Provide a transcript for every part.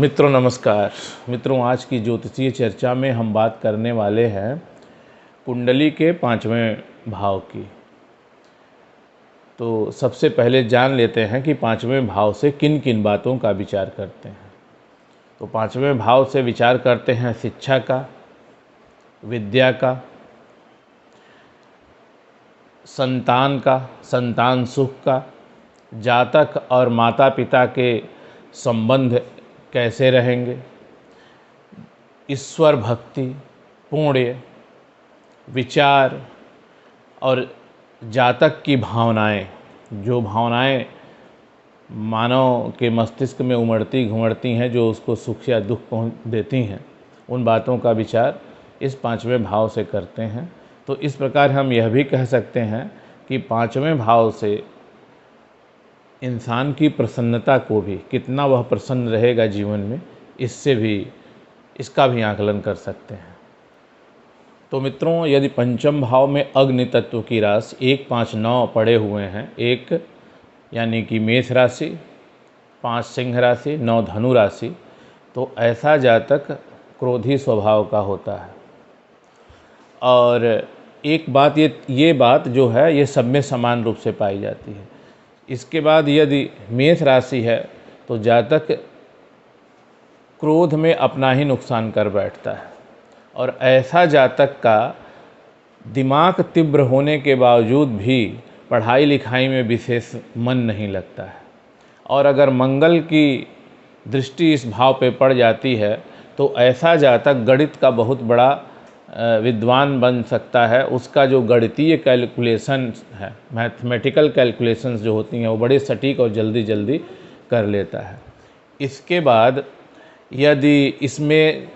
मित्रों नमस्कार। मित्रों, आज की ज्योतिषीय चर्चा में हम बात करने वाले हैं कुंडली के 5वें भाव की। तो सबसे पहले जान लेते हैं कि 5वें भाव से किन किन बातों का विचार करते हैं। तो 5वें भाव से विचार करते हैं शिक्षा का, विद्या का, संतान का, संतान सुख का, जातक और माता पिता के संबंध कैसे रहेंगे, ईश्वर भक्ति, पुण्य, विचार और जातक की भावनाएं, जो भावनाएं मानव के मस्तिष्क में उमड़ती घुमड़ती हैं, जो उसको सुख या दुख पहुँच देती हैं, उन बातों का विचार इस 5वें भाव से करते हैं। तो इस प्रकार हम यह भी कह सकते हैं कि 5वें भाव से इंसान की प्रसन्नता को भी, कितना वह प्रसन्न रहेगा जीवन में, इसका भी आकलन कर सकते हैं। तो मित्रों, यदि पंचम भाव में अग्नि तत्व की राशि 1, 5, 9 पड़े हुए हैं, 1 यानी कि मेष राशि, 5 सिंह राशि, 9 धनु राशि, तो ऐसा जातक क्रोधी स्वभाव का होता है। और एक बात ये बात जो है ये सब में समान रूप से पाई जाती है। इसके बाद यदि मेष राशि है तो जातक क्रोध में अपना ही नुकसान कर बैठता है, और ऐसा जातक का दिमाग तीव्र होने के बावजूद भी पढ़ाई लिखाई में विशेष मन नहीं लगता है। और अगर मंगल की दृष्टि इस भाव पे पड़ जाती है तो ऐसा जातक गणित का बहुत बड़ा विद्वान बन सकता है। उसका जो गणितीय कैलकुलेशन है, मैथमेटिकल कैलकुलेशंस जो होती हैं, वो बड़े सटीक और जल्दी कर लेता है। इसके बाद यदि इसमें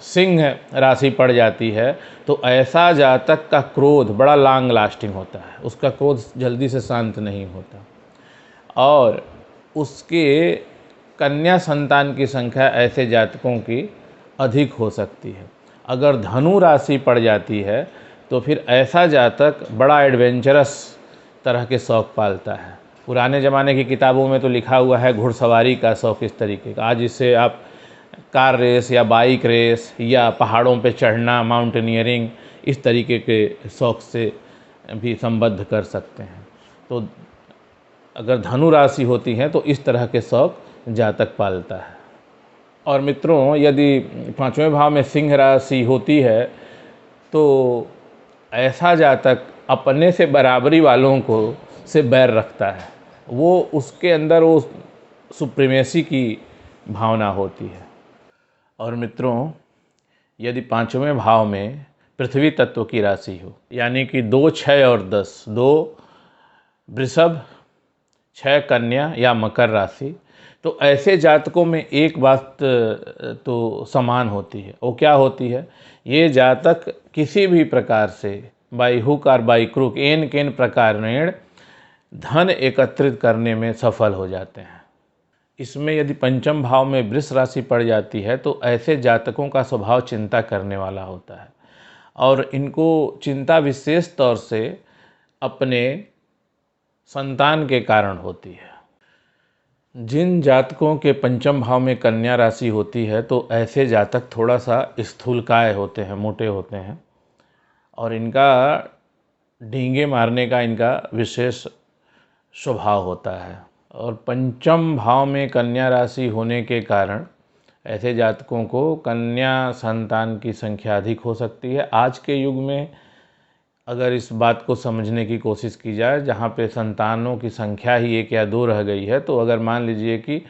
सिंह राशि पड़ जाती है तो ऐसा जातक का क्रोध बड़ा लॉन्ग लास्टिंग होता है, उसका क्रोध जल्दी से शांत नहीं होता, और उसके कन्या संतान की संख्या ऐसे जातकों की अधिक हो सकती है। अगर धनु राशि पड़ जाती है तो फिर ऐसा जातक बड़ा एडवेंचरस तरह के शौक़ पालता है। पुराने ज़माने की किताबों में तो लिखा हुआ है घुड़सवारी का शौक़ इस तरीके का। आज इससे आप कार रेस या बाइक रेस या पहाड़ों पे चढ़ना, माउंटेनियरिंग, इस तरीके के शौक़ से भी संबद्ध कर सकते हैं। तो अगर धनु राशि होती है तो इस तरह के शौक़ जातक पालता है। और मित्रों, यदि 5वें भाव में सिंह राशि होती है तो ऐसा जातक अपने से बराबरी वालों को से बैर रखता है। वो उसके अंदर वो सुप्रीमेसी की भावना होती है। और मित्रों, यदि 5वें भाव में पृथ्वी तत्व की राशि हो, यानी कि 2, 6 और 10, 2 वृषभ, 6 कन्या या मकर राशि, तो ऐसे जातकों में एक बात तो समान होती है। वो क्या होती है? ये जातक किसी भी प्रकार से बाई हुक और बाई क्रुक एन केन प्रकार धन एकत्रित करने में सफल हो जाते हैं। इसमें यदि पंचम भाव में वृष राशि पड़ जाती है तो ऐसे जातकों का स्वभाव चिंता करने वाला होता है, और इनको चिंता विशेष तौर से अपने संतान के कारण होती है। जिन जातकों के पंचम भाव में कन्या राशि होती है तो ऐसे जातक थोड़ा सा स्थूलकाय होते हैं, मोटे होते हैं, और इनका डींगे मारने का इनका विशेष स्वभाव होता है। और पंचम भाव में कन्या राशि होने के कारण ऐसे जातकों को कन्या संतान की संख्या अधिक हो सकती है। आज के युग में अगर इस बात को समझने की कोशिश की जाए, जहाँ पे संतानों की संख्या ही 1 या 2 रह गई है, तो अगर मान लीजिए कि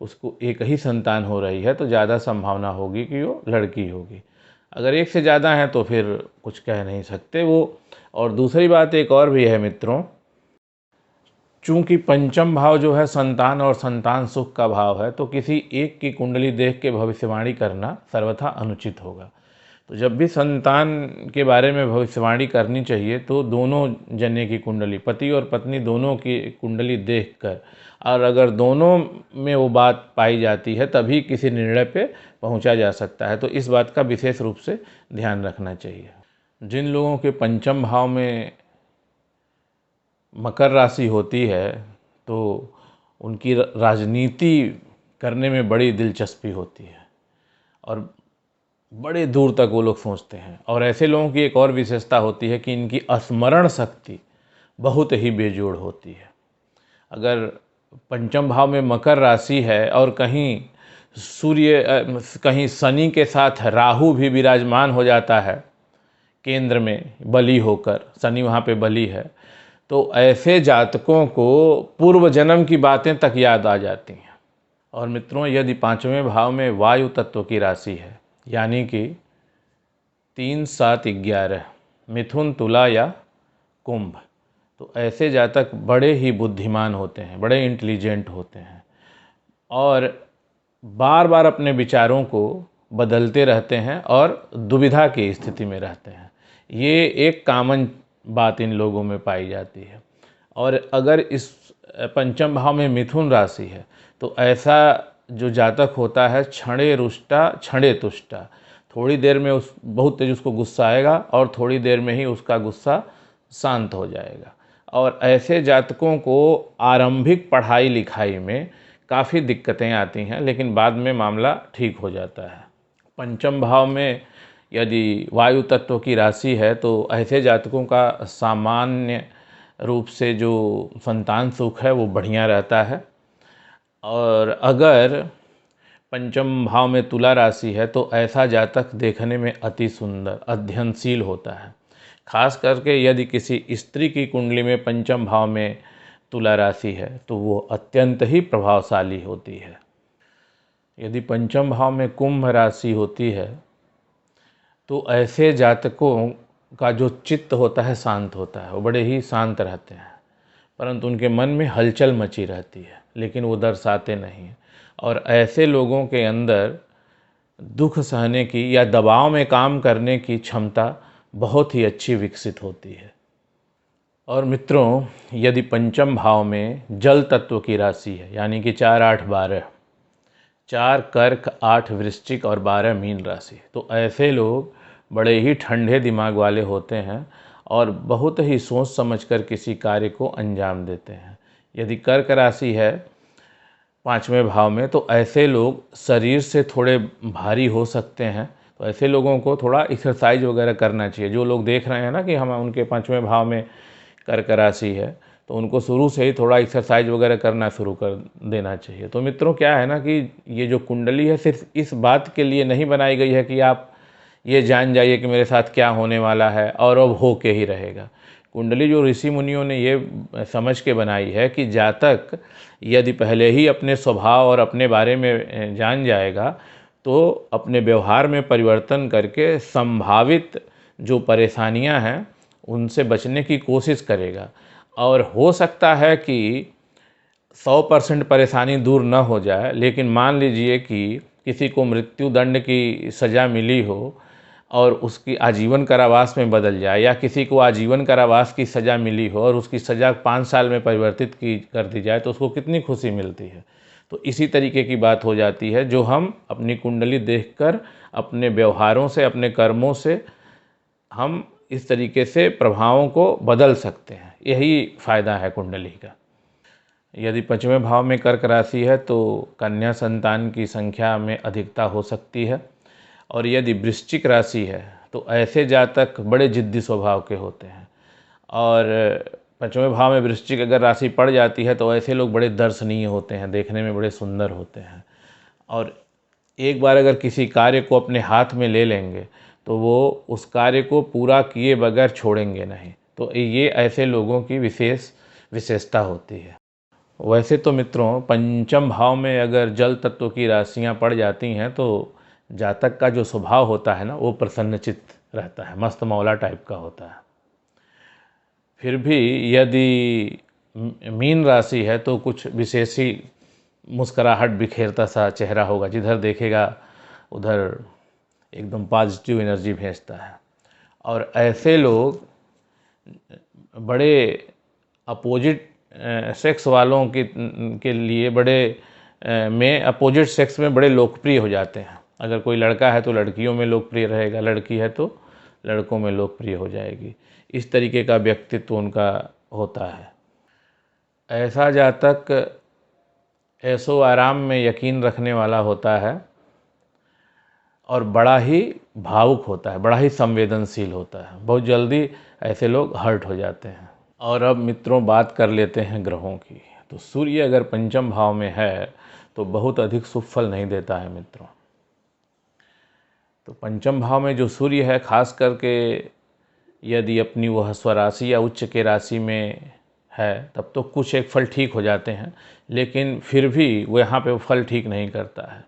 उसको एक ही संतान हो रही है तो ज़्यादा संभावना होगी कि वो लड़की होगी। अगर एक से ज़्यादा हैं तो फिर कुछ कह नहीं सकते वो। और दूसरी बात एक और भी है मित्रों, चूँकि पंचम भाव जो है संतान और संतान सुख का भाव है, तो किसी एक की कुंडली देख के भविष्यवाणी करना सर्वथा अनुचित होगा। तो जब भी संतान के बारे में भविष्यवाणी करनी चाहिए तो दोनों जने की कुंडली, पति और पत्नी दोनों की कुंडली देखकर, और अगर दोनों में वो बात पाई जाती है तभी किसी निर्णय पे पहुंचा जा सकता है। तो इस बात का विशेष रूप से ध्यान रखना चाहिए। जिन लोगों के पंचम भाव में मकर राशि होती है तो उनकी राजनीति करने में बड़ी दिलचस्पी होती है और बड़े दूर तक वो लोग सोचते हैं। और ऐसे लोगों की एक और विशेषता होती है कि इनकी स्मरण शक्ति बहुत ही बेजोड़ होती है। अगर पंचम भाव में मकर राशि है और कहीं कहीं शनि के साथ राहु भी विराजमान हो जाता है केंद्र में बली होकर, शनि वहाँ पे बली है, तो ऐसे जातकों को पूर्व जन्म की बातें तक याद आ जाती हैं। और मित्रों, यदि पांचवें भाव में वायु तत्व की राशि है, यानी कि 3, 7, 11 मिथुन, तुला या कुंभ, तो ऐसे जातक बड़े ही बुद्धिमान होते हैं, बड़े इंटेलिजेंट होते हैं और बार बार अपने विचारों को बदलते रहते हैं और दुविधा की स्थिति में रहते हैं। ये एक कॉमन बात इन लोगों में पाई जाती है। और अगर इस पंचम भाव में मिथुन राशि है तो ऐसा जो जातक होता है क्षणे रुष्टा क्षणे तुष्टा, थोड़ी देर में बहुत तेज उसको गुस्सा आएगा और थोड़ी देर में ही उसका गुस्सा शांत हो जाएगा। और ऐसे जातकों को आरंभिक पढ़ाई लिखाई में काफ़ी दिक्कतें आती हैं, लेकिन बाद में मामला ठीक हो जाता है। पंचम भाव में यदि वायु तत्व की राशि है तो ऐसे जातकों का सामान्य रूप से जो संतान सुख है वो बढ़िया रहता है। और अगर पंचम भाव में तुला राशि है तो ऐसा जातक देखने में अति सुंदर, अध्ययनशील होता है। खास करके यदि किसी स्त्री की कुंडली में पंचम भाव में तुला राशि है तो वो अत्यंत ही प्रभावशाली होती है। यदि पंचम भाव में कुंभ राशि होती है तो ऐसे जातकों का जो चित्त होता है शांत होता है, वो बड़े ही शांत रहते हैं, परंतु उनके मन में हलचल मची रहती है, लेकिन वो दर्शाते नहीं। और ऐसे लोगों के अंदर दुख सहने की या दबाव में काम करने की क्षमता बहुत ही अच्छी विकसित होती है। और मित्रों, यदि पंचम भाव में जल तत्व की राशि है, यानी कि 4, 8, 12, 4 कर्क, 8 वृश्चिक और 12 मीन राशि, तो ऐसे लोग बड़े ही ठंडे दिमाग वाले होते हैं और बहुत ही सोच समझकर किसी कार्य को अंजाम देते हैं। यदि कर्क राशि है पांचवें भाव में तो ऐसे लोग शरीर से थोड़े भारी हो सकते हैं, तो ऐसे लोगों को थोड़ा एक्सरसाइज वगैरह करना चाहिए। जो लोग देख रहे हैं ना कि हम उनके पांचवें भाव में कर्क राशि है तो उनको शुरू से ही थोड़ा एक्सरसाइज वगैरह करना शुरू कर देना चाहिए। तो मित्रों, क्या है ना कि ये जो कुंडली है सिर्फ इस बात के लिए नहीं बनाई गई है कि आप ये जान जाइए कि मेरे साथ क्या होने वाला है और अब हो के ही रहेगा। कुंडली जो ऋषि मुनियों ने ये समझ के बनाई है कि जातक यदि पहले ही अपने स्वभाव और अपने बारे में जान जाएगा तो अपने व्यवहार में परिवर्तन करके संभावित जो परेशानियां हैं उनसे बचने की कोशिश करेगा। और हो सकता है कि 100% परेशानी दूर न हो जाए, लेकिन मान लीजिए कि किसी को मृत्यु दंड की सज़ा मिली हो और उसकी आजीवन कारावास में बदल जाए, या किसी को आजीवन कारावास की सज़ा मिली हो और उसकी सज़ा 5 साल में परिवर्तित कर दी जाए, तो उसको कितनी खुशी मिलती है। तो इसी तरीके की बात हो जाती है जो हम अपनी कुंडली देखकर अपने व्यवहारों से, अपने कर्मों से हम इस तरीके से प्रभावों को बदल सकते हैं। यही फ़ायदा है कुंडली का। यदि पांचवें भाव में कर्क राशि है तो कन्या संतान की संख्या में अधिकता हो सकती है। और यदि वृश्चिक राशि है तो ऐसे जातक बड़े जिद्दी स्वभाव के होते हैं। और पांचवें भाव में वृश्चिक अगर राशि पड़ जाती है तो ऐसे लोग बड़े दर्शनीय होते हैं, देखने में बड़े सुंदर होते हैं। और एक बार अगर किसी कार्य को अपने हाथ में ले लेंगे तो वो उस कार्य को पूरा किए बगैर छोड़ेंगे नहीं। तो ये ऐसे लोगों की विशेषता होती है। वैसे तो मित्रों, पंचम भाव में अगर जल तत्व की राशियां पड़ जाती हैं तो जातक का जो स्वभाव होता है ना वो प्रसन्नचित्त रहता है, मस्त मौला टाइप का होता है। फिर भी यदि मीन राशि है तो कुछ विशेष ही मुस्कुराहट बिखेरता सा चेहरा होगा, जिधर देखेगा उधर एकदम पॉजिटिव एनर्जी भेजता है। और ऐसे लोग बड़े अपोजिट सेक्स वालों के लिए में अपोजिट सेक्स में बड़े लोकप्रिय हो जाते हैं। अगर कोई लड़का है तो लड़कियों में लोकप्रिय रहेगा, लड़की है तो लड़कों में लोकप्रिय हो जाएगी। इस तरीके का व्यक्तित्व उनका होता है। ऐसा जातक ऐशो आराम में यकीन रखने वाला होता है और बड़ा ही भावुक होता है, बड़ा ही संवेदनशील होता है। बहुत जल्दी ऐसे लोग हर्ट हो जाते हैं। और अब मित्रों बात कर लेते हैं ग्रहों की। तो सूर्य अगर पंचम भाव में है तो बहुत अधिक शुभ फल नहीं देता है मित्रों। तो पंचम भाव में जो सूर्य है, खास करके यदि अपनी वह स्वराशि या उच्च के राशि में है तब तो कुछ एक फल ठीक हो जाते हैं, लेकिन फिर भी वो यहाँ पे वो फल ठीक नहीं करता है।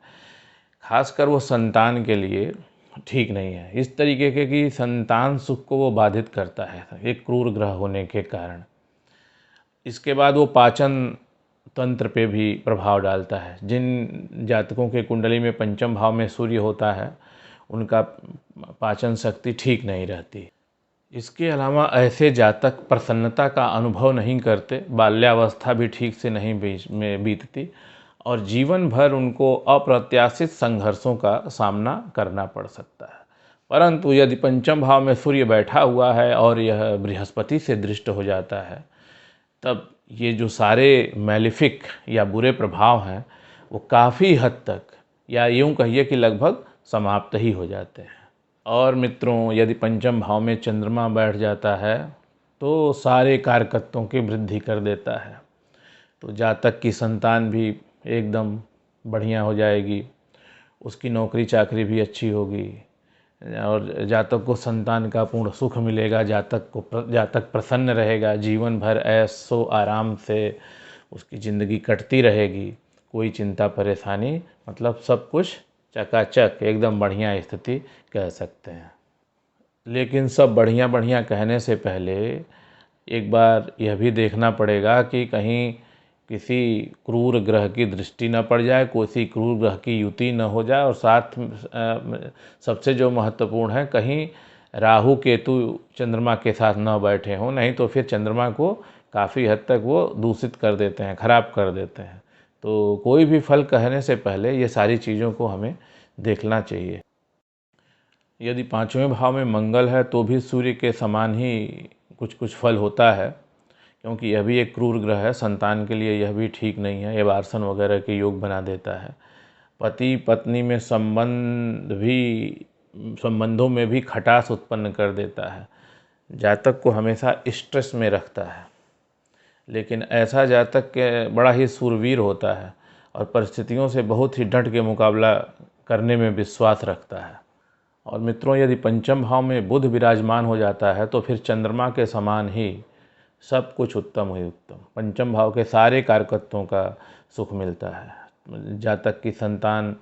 खासकर वो संतान के लिए ठीक नहीं है, इस तरीके के कि संतान सुख को वो बाधित करता है एक क्रूर ग्रह होने के कारण। इसके बाद वो पाचन तंत्र पे भी प्रभाव डालता है। जिन जातकों के कुंडली में पंचम भाव में सूर्य होता है उनका पाचन शक्ति ठीक नहीं रहती। इसके अलावा ऐसे जातक प्रसन्नता का अनुभव नहीं करते, बाल्यावस्था भी ठीक से नहीं बीतती और जीवन भर उनको अप्रत्याशित संघर्षों का सामना करना पड़ सकता है। परंतु यदि पंचम भाव में सूर्य बैठा हुआ है और यह बृहस्पति से दृष्ट हो जाता है, तब ये जो सारे मैलिफिक या बुरे प्रभाव हैं वो काफ़ी हद तक, या यूँ कहिए कि लगभग समाप्त ही हो जाते हैं। और मित्रों यदि पंचम भाव में चंद्रमा बैठ जाता है तो सारे कारकत्वों की वृद्धि कर देता है। तो जातक की संतान भी एकदम बढ़िया हो जाएगी, उसकी नौकरी चाकरी भी अच्छी होगी और जातक को संतान का पूर्ण सुख मिलेगा, जातक प्रसन्न रहेगा, जीवन भर ऐशो आराम से उसकी ज़िंदगी कटती रहेगी, कोई चिंता परेशानी, मतलब सब कुछ चकाचक एकदम बढ़िया स्थिति कह सकते हैं। लेकिन सब बढ़िया बढ़िया कहने से पहले एक बार यह भी देखना पड़ेगा कि कहीं किसी क्रूर ग्रह की दृष्टि न पड़ जाए, किसी क्रूर ग्रह की युति न हो जाए, और साथ सबसे जो महत्वपूर्ण है, कहीं राहु केतु चंद्रमा के साथ न बैठे हों, नहीं तो फिर चंद्रमा को काफ़ी हद तक वो दूषित कर देते हैं, खराब कर देते हैं। तो कोई भी फल कहने से पहले ये सारी चीज़ों को हमें देखना चाहिए। यदि पाँचवें भाव में मंगल है तो भी सूर्य के समान ही कुछ कुछ फल होता है, क्योंकि यह भी एक क्रूर ग्रह है, संतान के लिए यह भी ठीक नहीं है, ये वार्सन वगैरह के योग बना देता है। पति पत्नी में संबंधों में भी खटास उत्पन्न कर देता है, जातक को हमेशा स्ट्रेस में रखता है। लेकिन ऐसा जातक के बड़ा ही शूरवीर होता है और परिस्थितियों से बहुत ही डट के मुकाबला करने में विश्वास रखता है। और मित्रों यदि पंचम भाव में बुध विराजमान हो जाता है तो फिर चंद्रमा के समान ही सब कुछ उत्तम ही उत्तम, पंचम भाव के सारे कारकत्वों का सुख मिलता है। जातक की संतान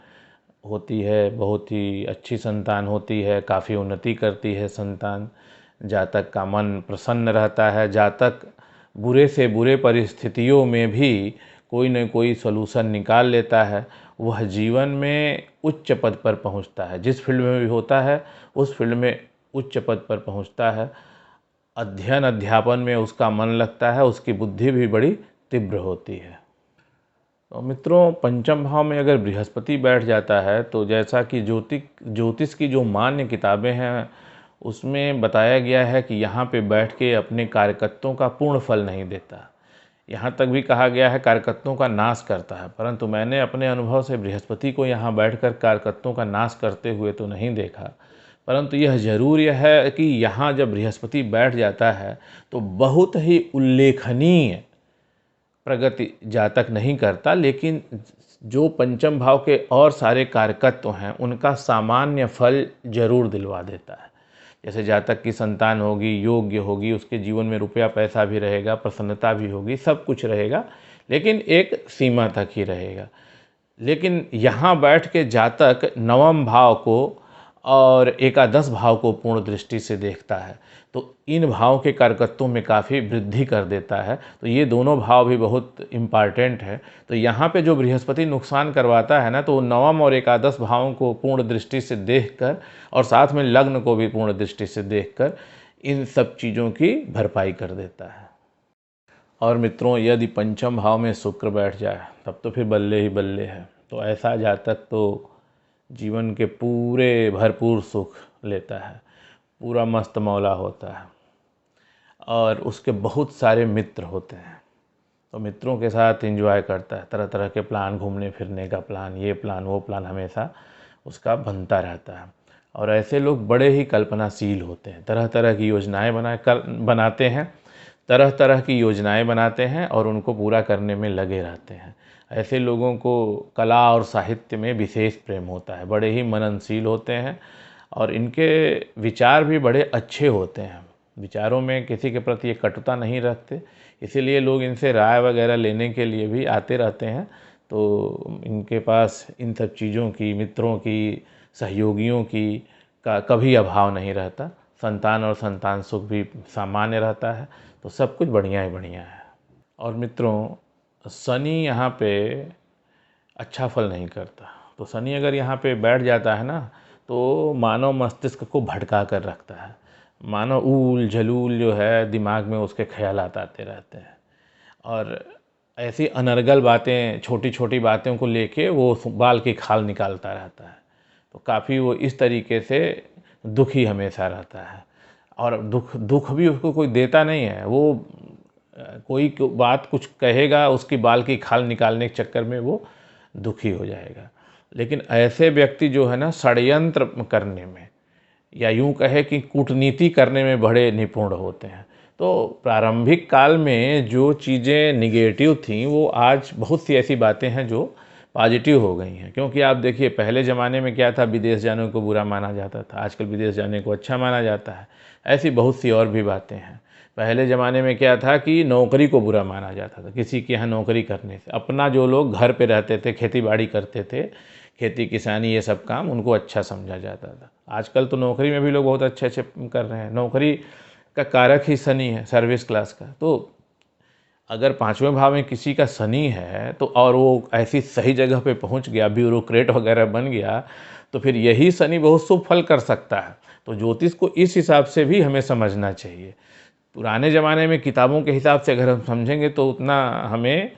होती है, बहुत ही अच्छी संतान होती है, काफ़ी उन्नति करती है संतान, जातक का मन प्रसन्न रहता है, जातक बुरे से बुरे परिस्थितियों में भी कोई न कोई सलूशन निकाल लेता है, वह जीवन में उच्च पद पर पहुंचता है, जिस फील्ड में भी होता है उस फील्ड में उच्च पद पर पहुंचता है, अध्ययन अध्यापन में उसका मन लगता है, उसकी बुद्धि भी बड़ी तीव्र होती है। तो मित्रों पंचम भाव में अगर बृहस्पति बैठ जाता है तो जैसा कि ज्योतिष की जो मान्य किताबें हैं उसमें बताया गया है कि यहाँ पे बैठ के अपने कार्यकर्तों का पूर्ण फल नहीं देता, यहाँ तक भी कहा गया है कार्यकर्तों का नाश करता है। परंतु मैंने अपने अनुभव से बृहस्पति को यहाँ बैठकर कार्यकर्तों का नाश करते हुए तो नहीं देखा, परंतु यह जरूर यह है कि यहाँ जब बृहस्पति बैठ जाता है तो बहुत ही उल्लेखनीय प्रगति जातक नहीं करता, लेकिन जो पंचम भाव के और सारे कारकत्व हैं उनका सामान्य फल जरूर दिलवा देता है। जैसे जातक की संतान होगी, योग्य होगी, उसके जीवन में रुपया पैसा भी रहेगा, प्रसन्नता भी होगी, सब कुछ रहेगा, लेकिन एक सीमा तक ही रहेगा। लेकिन यहाँ बैठ के जातक नवम भाव को और एकादश भाव को पूर्ण दृष्टि से देखता है, तो इन भाव के कारकत्वों में काफ़ी वृद्धि कर देता है। तो ये दोनों भाव भी बहुत इम्पॉर्टेंट है। तो यहाँ पे जो बृहस्पति नुकसान करवाता है ना, तो नवम और एकादश भावों को पूर्ण दृष्टि से देखकर और साथ में लग्न को भी पूर्ण दृष्टि से देखकर इन सब चीज़ों की भरपाई कर देता है। और मित्रों यदि पंचम भाव में शुक्र बैठ जाए तब तो फिर बल्ले ही बल्ले है। तो ऐसा जातक तो जीवन के पूरे भरपूर सुख लेता है, पूरा मस्त मौला होता है और उसके बहुत सारे मित्र होते हैं। तो मित्रों के साथ एंजॉय करता है, तरह तरह के प्लान, घूमने फिरने का प्लान, ये प्लान वो प्लान हमेशा उसका बनता रहता है। और ऐसे लोग बड़े ही कल्पनाशील होते हैं, तरह तरह की योजनाएं बनाते हैं, तरह तरह की योजनाएं बनाते हैं और उनको पूरा करने में लगे रहते हैं। ऐसे लोगों को कला और साहित्य में विशेष प्रेम होता है, बड़े ही मननशील होते हैं और इनके विचार भी बड़े अच्छे होते हैं। विचारों में किसी के प्रति ये कटुता नहीं रखते, इसीलिए लोग इनसे राय वगैरह लेने के लिए भी आते रहते हैं। तो इनके पास इन सब चीज़ों की, मित्रों की, सहयोगियों की का कभी अभाव नहीं रहता। संतान और संतान सुख भी सामान्य रहता है। तो सब कुछ बढ़िया ही बढ़िया है। और मित्रों, शनि यहाँ पे अच्छा फल नहीं करता। तो शनि अगर यहाँ पे बैठ जाता है ना, तो मानव मस्तिष्क को भटका कर रखता है। मानव ऊल झलूल जो है दिमाग में उसके ख्यालात आते रहते हैं और ऐसी अनर्गल बातें, छोटी छोटी बातों को लेके वो बाल की खाल निकालता रहता है। तो काफ़ी वो इस तरीके से दुखी हमेशा रहता है और दुख भी उसको कोई देता नहीं है। वो कोई बात कुछ कहेगा, उसकी बाल की खाल निकालने के चक्कर में वो दुखी हो जाएगा। लेकिन ऐसे व्यक्ति जो है ना, षड्यंत्र करने में या यूं कहे कि कूटनीति करने में बड़े निपुण होते हैं। तो प्रारंभिक काल में जो चीज़ें निगेटिव थीं, वो आज बहुत सी ऐसी बातें हैं जो पॉजिटिव हो गई हैं। क्योंकि आप देखिए, पहले ज़माने में क्या था, विदेश जाने को बुरा माना जाता था, आजकल विदेश जाने को अच्छा माना जाता है। ऐसी बहुत सी और भी बातें हैं। पहले ज़माने में क्या था कि नौकरी को बुरा माना जाता था, किसी के यहाँ नौकरी करने से। अपना जो लोग घर पे रहते थे, खेती बाड़ी करते थे, खेती किसानी ये सब काम, उनको अच्छा समझा जाता था। आजकल तो नौकरी में भी लोग बहुत अच्छे अच्छे कर रहे हैं। नौकरी का कारक ही शनि है, सर्विस क्लास का। तो अगर 5वें भाव में किसी का शनि है तो और वो ऐसी सही जगह पे पहुंच गया, ब्यूरोक्रेट वगैरह बन गया, तो फिर यही शनि बहुत शुभ फल कर सकता है। तो ज्योतिष को इस हिसाब से भी हमें समझना चाहिए। पुराने ज़माने में किताबों के हिसाब से अगर हम समझेंगे तो उतना हमें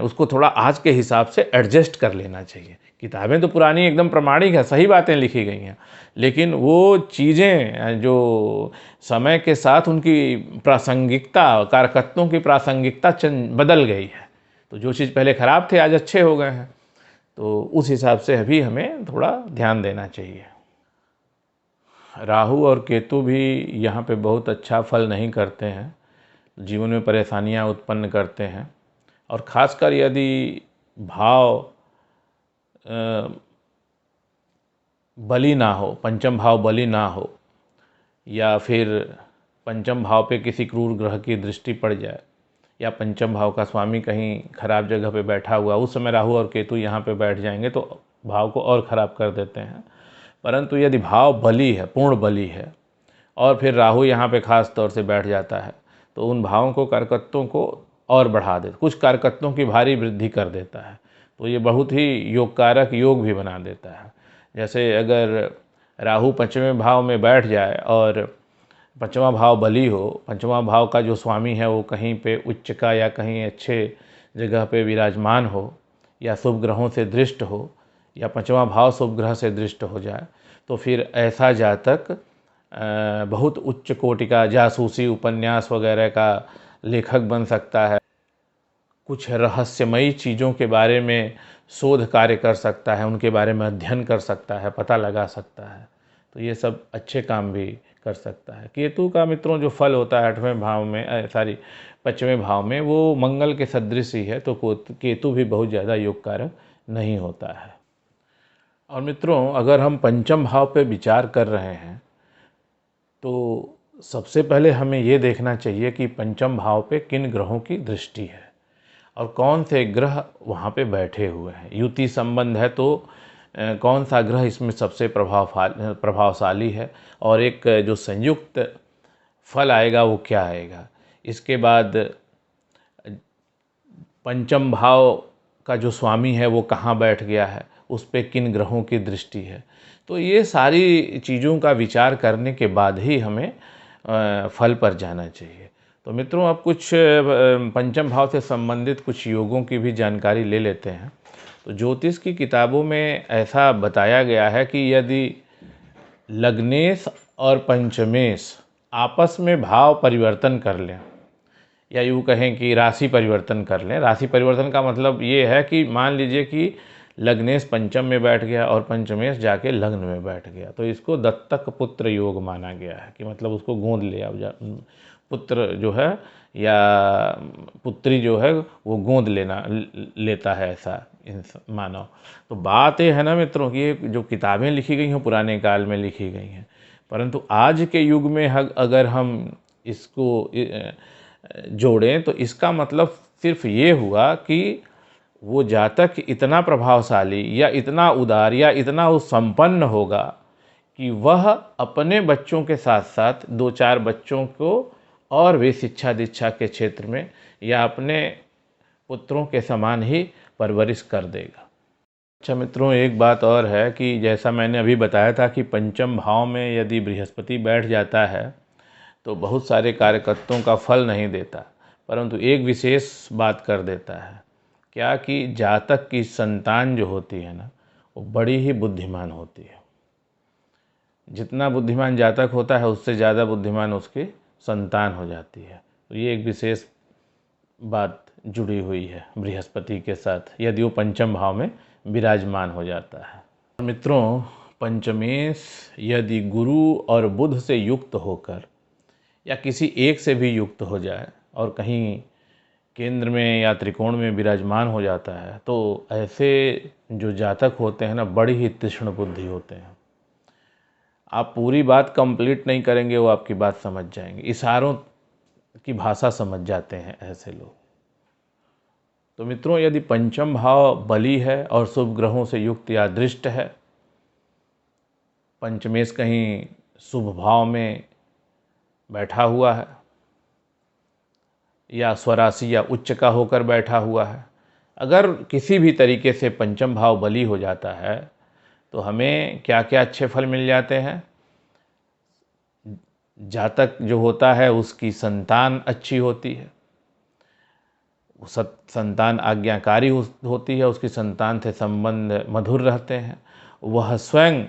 उसको थोड़ा आज के हिसाब से एडजस्ट कर लेना चाहिए। किताबें तो पुरानी एकदम प्रमाणिक है, सही बातें लिखी गई हैं, लेकिन वो चीज़ें जो समय के साथ उनकी प्रासंगिकता, कारकत्वों की प्रासंगिकता बदल गई है। तो जो चीज़ पहले ख़राब थे आज अच्छे हो गए हैं। तो उस हिसाब से अभी हमें थोड़ा ध्यान देना चाहिए। राहु और केतु भी यहाँ पे बहुत अच्छा फल नहीं करते हैं, जीवन में परेशानियाँ उत्पन्न करते हैं। और ख़ासकर यदि भाव बली ना हो, पंचम भाव बली ना हो, या फिर पंचम भाव पे किसी क्रूर ग्रह की दृष्टि पड़ जाए, या पंचम भाव का स्वामी कहीं खराब जगह पे बैठा हुआ, उस समय राहु और केतु यहाँ पे बैठ जाएंगे तो भाव को और ख़राब कर देते हैं। परंतु यदि भाव बली है, पूर्ण बली है, और फिर राहु यहाँ पे ख़ास तौर से बैठ जाता है, तो उन भावों को, कारकत्वों को और बढ़ा देता, कुछ कारकत्वों की भारी वृद्धि कर देता है। तो ये बहुत ही योगकारक योग भी बना देता है। जैसे अगर राहु 5वें भाव में बैठ जाए और 5वां भाव बली हो, 5वां भाव का जो स्वामी है वो कहीं पे उच्च का या कहीं अच्छे जगह पे विराजमान हो, या शुभ ग्रहों से दृष्ट हो, या 5वां भाव शुभ ग्रह से दृष्ट हो जाए, तो फिर ऐसा जातक बहुत उच्च कोटि का जासूसी उपन्यास वगैरह का लेखक बन सकता है। कुछ रहस्यमयी चीज़ों के बारे में शोध कार्य कर सकता है, उनके बारे में अध्ययन कर सकता है, पता लगा सकता है। तो ये सब अच्छे काम भी कर सकता है। केतु का मित्रों जो फल होता है 8वें भाव में, 5वें भाव में, वो मंगल के सदृश ही है। तो केतु भी बहुत ज़्यादा योगकारक नहीं होता है। और मित्रों, अगर हम पंचम भाव पे विचार कर रहे हैं तो सबसे पहले हमें ये देखना चाहिए कि पंचम भाव पे किन ग्रहों की दृष्टि है और कौन से ग्रह वहाँ पे बैठे हुए हैं। युति संबंध है तो कौन सा ग्रह इसमें सबसे प्रभावशाली है, और एक जो संयुक्त फल आएगा वो क्या आएगा। इसके बाद पंचम भाव का जो स्वामी है वो कहाँ बैठ गया है, उस पे किन ग्रहों की दृष्टि है। तो ये सारी चीज़ों का विचार करने के बाद ही हमें फल पर जाना चाहिए। तो मित्रों, अब कुछ पंचम भाव से संबंधित कुछ योगों की भी जानकारी ले लेते हैं। तो ज्योतिष की किताबों में ऐसा बताया गया है कि यदि लग्नेश और पंचमेश आपस में भाव परिवर्तन कर लें, या यूँ कहें कि राशि परिवर्तन कर लें। राशि परिवर्तन का मतलब ये है कि मान लीजिए कि लग्नेश पंचम में बैठ गया और पंचमेश जाके लग्न में बैठ गया, तो इसको दत्तक पुत्र योग माना गया है कि मतलब उसको गोद ले आओ, पुत्र जो है या पुत्री जो है वो गोद लेता है, ऐसा मानो। तो बात ये है ना मित्रों कि ये जो किताबें लिखी गई हैं पुराने काल में लिखी गई हैं, परंतु आज के युग में अगर हम इसको जोड़ें तो इसका मतलब सिर्फ ये हुआ कि वो जातक इतना प्रभावशाली या इतना उदार या इतना संपन्न होगा कि वह अपने बच्चों के साथ साथ 2-4 बच्चों को और भी शिक्षा दीक्षा के क्षेत्र में या अपने पुत्रों के समान ही परवरिश कर देगा। अच्छा मित्रों, एक बात और है कि जैसा मैंने अभी बताया था कि पंचम भाव में यदि बृहस्पति बैठ जाता है तो बहुत सारे कार्यकर्ताओं का फल नहीं देता, परंतु एक विशेष बात कर देता है, क्या कि जातक की संतान जो होती है ना वो बड़ी ही बुद्धिमान होती है। जितना बुद्धिमान जातक होता है उससे ज़्यादा बुद्धिमान उसकी संतान हो जाती है। तो ये एक विशेष बात जुड़ी हुई है बृहस्पति के साथ यदि वो पंचम भाव में विराजमान हो जाता है। मित्रों, पंचमेश यदि गुरु और बुध से युक्त होकर या किसी एक से भी युक्त हो जाए और कहीं केंद्र में या त्रिकोण में विराजमान हो जाता है तो ऐसे जो जातक होते हैं ना बड़ी ही तीक्ष्ण बुद्धि होते हैं। आप पूरी बात कंप्लीट नहीं करेंगे वो आपकी बात समझ जाएंगे, इशारों की भाषा समझ जाते हैं ऐसे लोग। तो मित्रों, यदि पंचम भाव बली है और शुभ ग्रहों से युक्त या दृष्ट है, पंचमेश कहीं शुभ भाव में बैठा हुआ है या स्वराशि या उच्च का होकर बैठा हुआ है, अगर किसी भी तरीके से पंचम भाव बली हो जाता है तो हमें क्या क्या अच्छे फल मिल जाते हैं। जातक जो होता है उसकी संतान अच्छी होती है, संतान आज्ञाकारी होती है, उसकी संतान से संबंध मधुर रहते हैं, वह स्वयं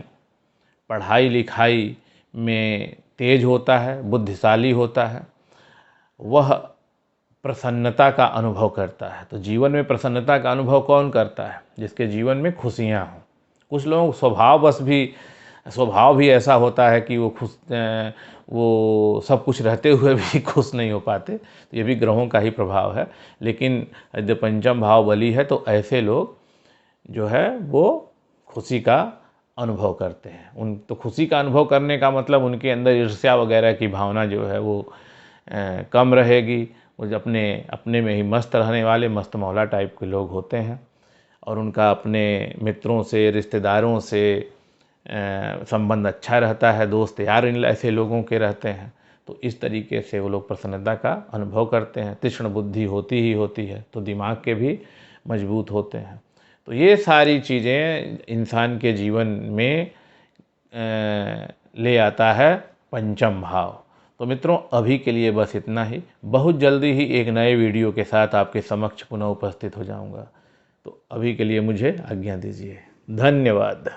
पढ़ाई लिखाई में तेज होता है, बुद्धिशाली होता है, वह प्रसन्नता का अनुभव करता है। तो जीवन में प्रसन्नता का अनुभव कौन करता है? जिसके जीवन में खुशियाँ हों। कुछ लोग स्वभाव भी ऐसा होता है कि वो सब कुछ रहते हुए भी खुश नहीं हो पाते, तो ये भी ग्रहों का ही प्रभाव है। लेकिन यदि पंचम भाव बली है तो ऐसे लोग जो है वो खुशी का अनुभव करते हैं। तो खुशी का अनुभव करने का मतलब उनके अंदर ईर्ष्या वगैरह की भावना जो है वो कम रहेगी। वो अपने में ही मस्त रहने वाले मस्त मौला टाइप के लोग होते हैं और उनका अपने मित्रों से रिश्तेदारों से संबंध अच्छा रहता है, दोस्त यार इन ऐसे लोगों के रहते हैं। तो इस तरीके से वो लोग प्रसन्नता का अनुभव करते हैं। तीक्ष्ण बुद्धि होती ही होती है तो दिमाग के भी मजबूत होते हैं। तो ये सारी चीज़ें इंसान के जीवन में ले आता है पंचम भाव। तो मित्रों, अभी के लिए बस इतना ही। बहुत जल्दी ही एक नए वीडियो के साथ आपके समक्ष पुनः उपस्थित हो जाऊंगा। तो अभी के लिए मुझे आज्ञा दीजिए। धन्यवाद।